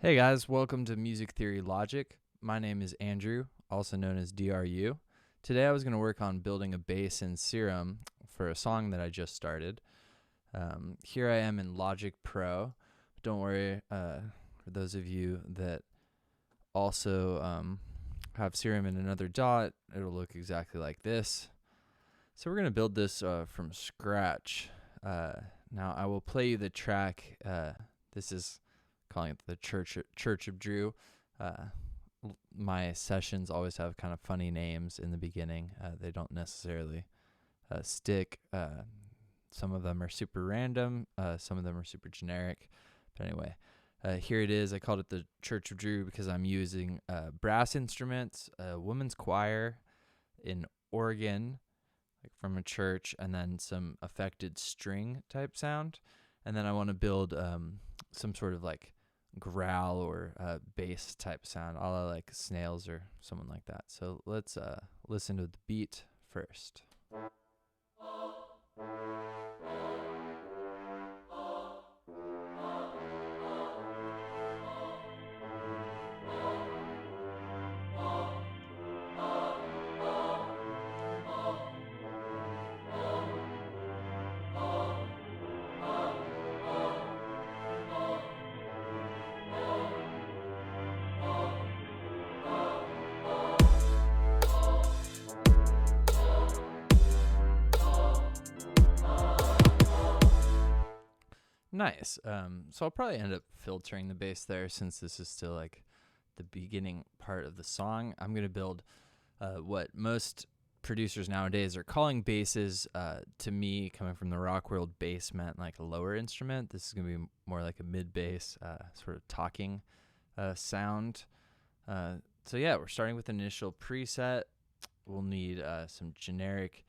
Hey guys, welcome to Music Theory Logic. My name is Andrew, also known as d.r.u. Today I was going to work on building a bass in Serum for a song that I just started. Here I am in Logic Pro. Don't worry, for those of you that also have Serum in another dot, it'll look exactly like this. So we're going to build this from scratch. Now I will play you the track. This is calling it the Church of Drew. My sessions always have kind of funny names in the beginning. They don't necessarily stick. Some of them are super random. Some of them are super generic. But anyway, here it is. I called it the Church of Drew because I'm using brass instruments, a women's choir, an organ, like from a church, and then some affected string type sound. And then I want to build some sort of like growl or bass type sound, a la like snails or someone like that. So let's listen to the beat first. Nice. So I'll probably end up filtering the bass there since this is still like the beginning part of the song. I'm going to build what most producers nowadays are calling basses. To me, coming from the rock world, bass meant like a lower instrument. This is going to be more like a mid bass, sort of talking sound. So yeah, we're starting with an initial preset. We'll need some generic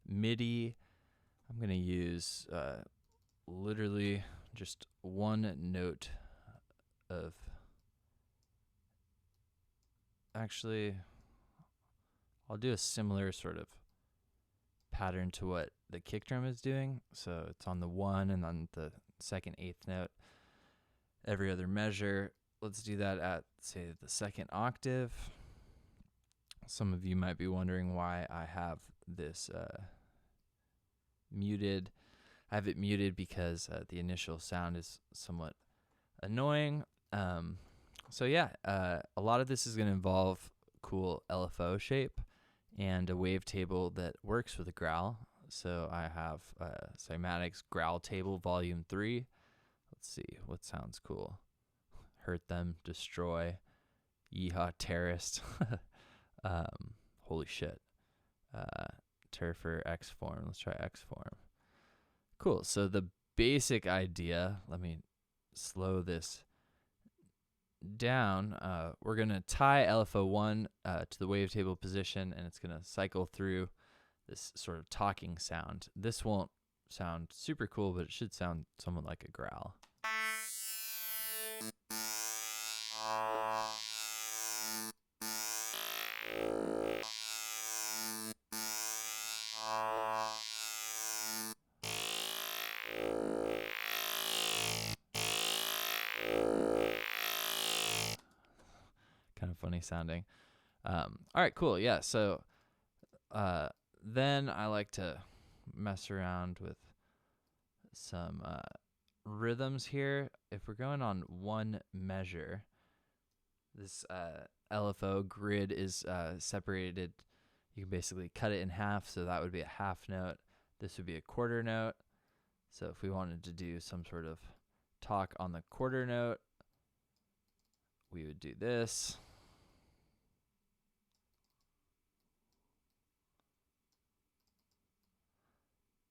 MIDI. I'm going to use literally just one note of, actually I'll do a similar sort of pattern to what the kick drum is doing. So it's on the 1 and on the second eighth note every other measure. Let's do that at, say, the second octave. Some of you might be wondering why I have this muted. I have it muted because the initial sound is somewhat annoying. So yeah, a lot of this is going to involve cool LFO shape and a wavetable that works with a growl. So I have Cymatics Growl Table Volume 3. Let's see, what sounds cool? Hurt Them, Destroy, Yeehaw Terrorist. Holy shit. Turfer, X Form. Let's try X Form. Cool. So the basic idea, let me slow this down. We're going to tie LFO1 to the wavetable position, and it's going to cycle through this sort of talking sound. This won't sound super cool, but it should sound somewhat like a growl. Kind of funny sounding. All right, cool. Yeah, so then I like to mess around with some rhythms here. If we're going on one measure, this LFO grid is separated. You can basically cut it in half, so that would be a half note. This would be a quarter note. So if we wanted to do some sort of talk on the quarter note, we would do this.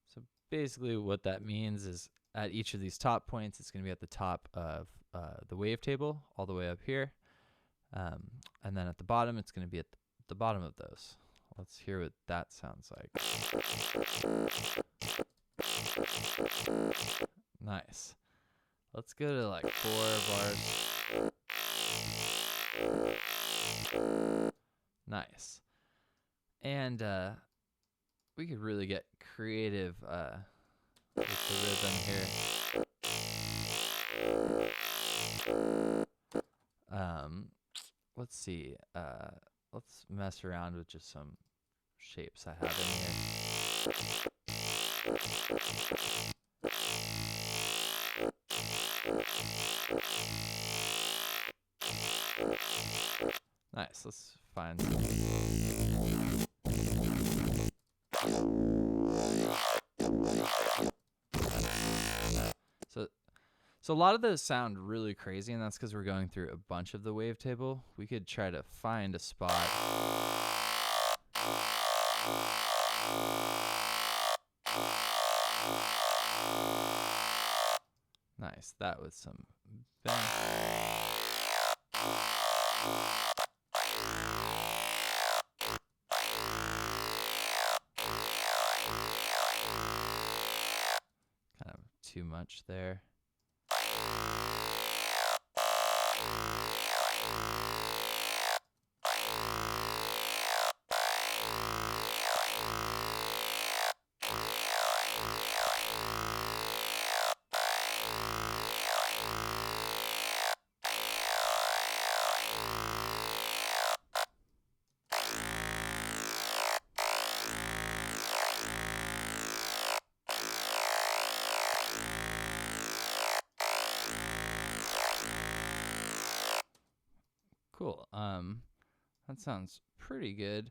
So basically what that means is at each of these top points, it's going to be at the top of the wavetable all the way up here. And then at the bottom, it's going to be at the bottom of those. Let's hear what that sounds like. Nice. Let's go to like 4 bars. Nice. And we could really get creative with the rhythm here. let's see. Let's mess around with just some shapes I have in here. Nice. Let's find some. So a lot of those sound really crazy, and that's because we're going through a bunch of the wavetable. We could try to find a spot. Nice. That was some bang. Kind of too much there. Cool. That sounds pretty good.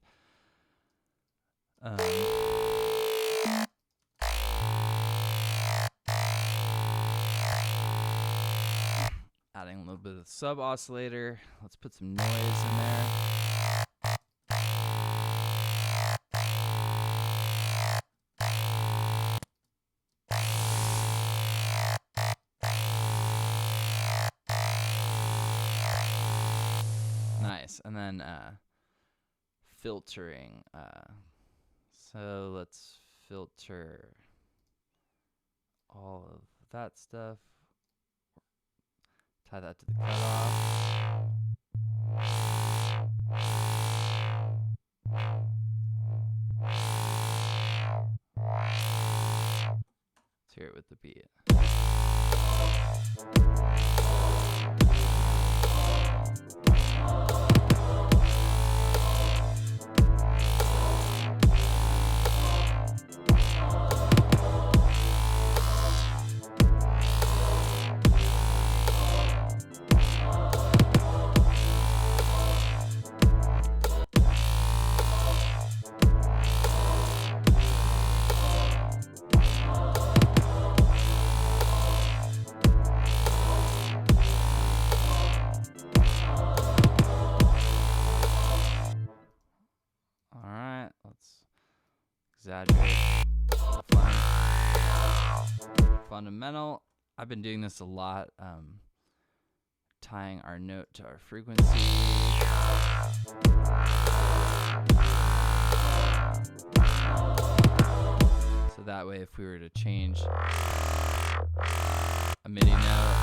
Adding a little bit of sub oscillator. Let's put some noise in there. Nice. And then filtering. So let's filter all of that stuff. Tie that to the cutoff. Let's hear it with the beat. Exaggerate. Fundamental. I've been doing this a lot, tying our note to our frequency. So that way, if we were to change a MIDI note,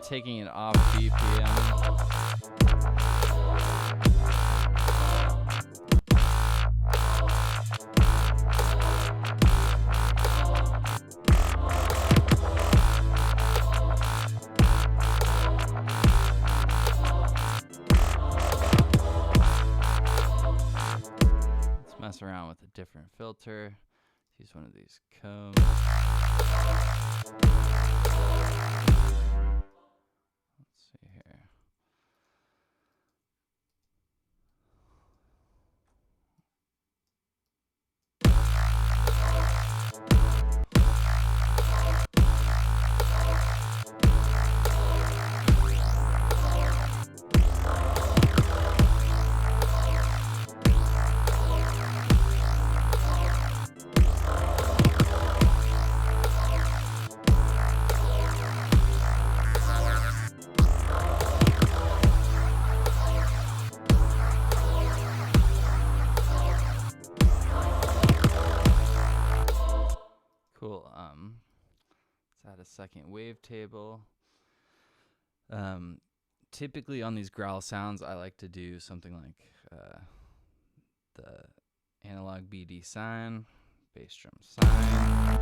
taking it off BPM. Let's mess around with a different filter. Let's use one of these combs. Cool. Let's add a second wavetable. Typically on these growl sounds, I like to do something like the analog BD sine, bass drum sine.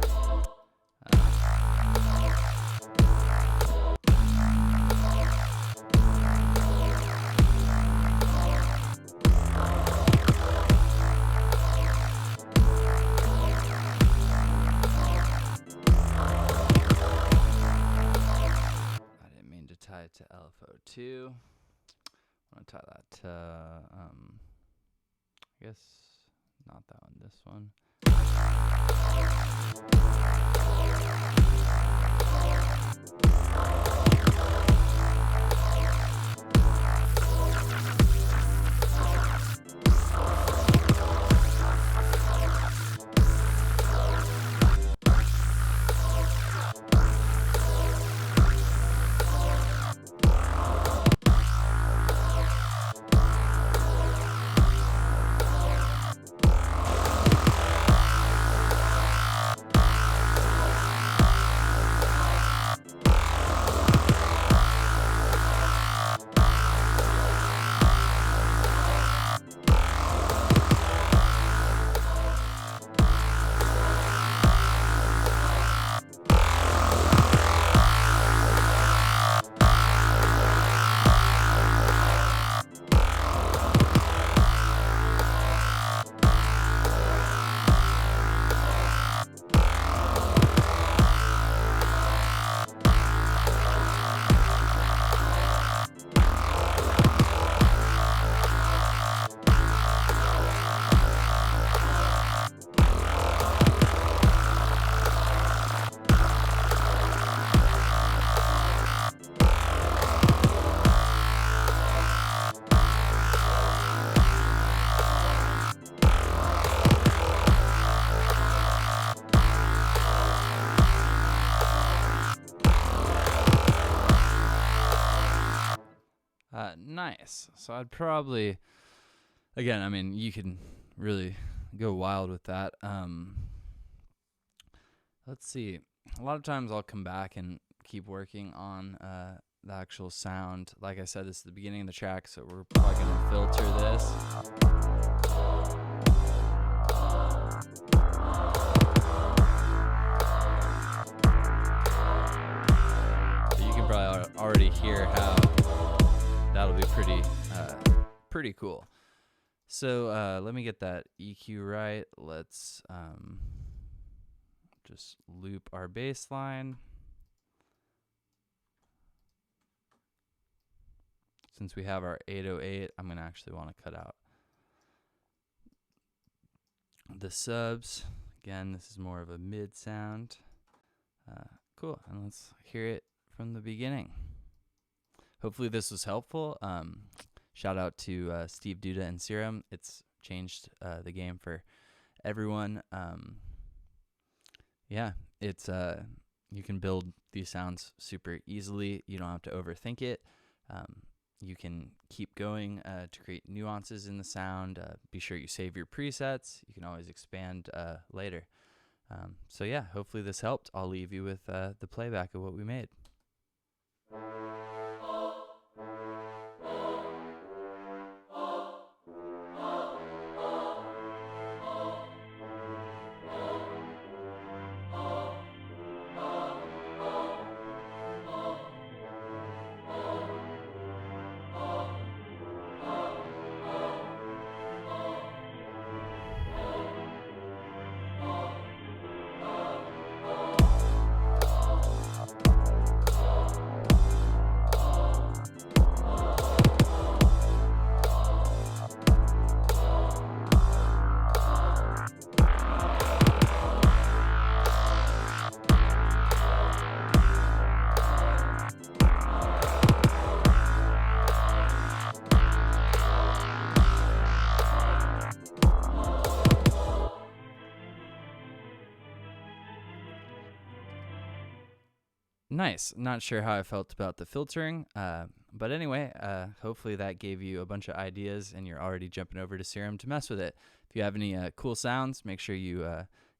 I didn't mean to tie it to LFO2. I'm going to tie that to, I guess, not that one, this one. Nice. So I'd probably, again, I mean, you can really go wild with that. Let's see. A lot of times I'll come back and keep working on the actual sound. Like I said, this is the beginning of the track, so we're probably going to filter this. So you can probably already hear how that'll be pretty cool. So let me get that EQ right. Let's just loop our bass line. Since we have our 808, I'm going to actually want to cut out the subs. Again, this is more of a mid sound. Cool, and let's hear it from the beginning. Hopefully this was helpful. Shout out to Steve Duda and Serum. It's changed the game for everyone. Yeah, it's you can build these sounds super easily. You don't have to overthink it. You can keep going to create nuances in the sound. Be sure you save your presets. You can always expand later. So yeah, hopefully this helped. I'll leave you with the playback of what we made. Nice. Not sure how I felt about the filtering, but anyway, hopefully that gave you a bunch of ideas and you're already jumping over to Serum to mess with it. If you have any cool sounds, make sure you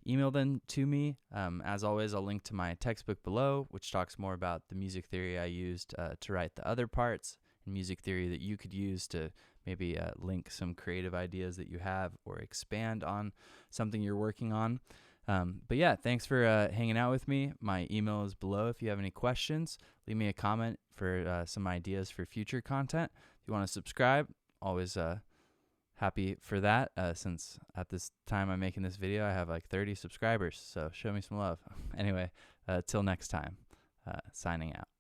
email them to me. As always, I'll link to my textbook below, which talks more about the music theory I used to write the other parts, and music theory that you could use to maybe link some creative ideas that you have or expand on something you're working on. But yeah, thanks for hanging out with me. My email is below. If you have any questions, leave me a comment for some ideas for future content. If you want to subscribe, always happy for that, since at this time I'm making this video, I have like 30 subscribers. So show me some love. Anyway, till next time, signing out.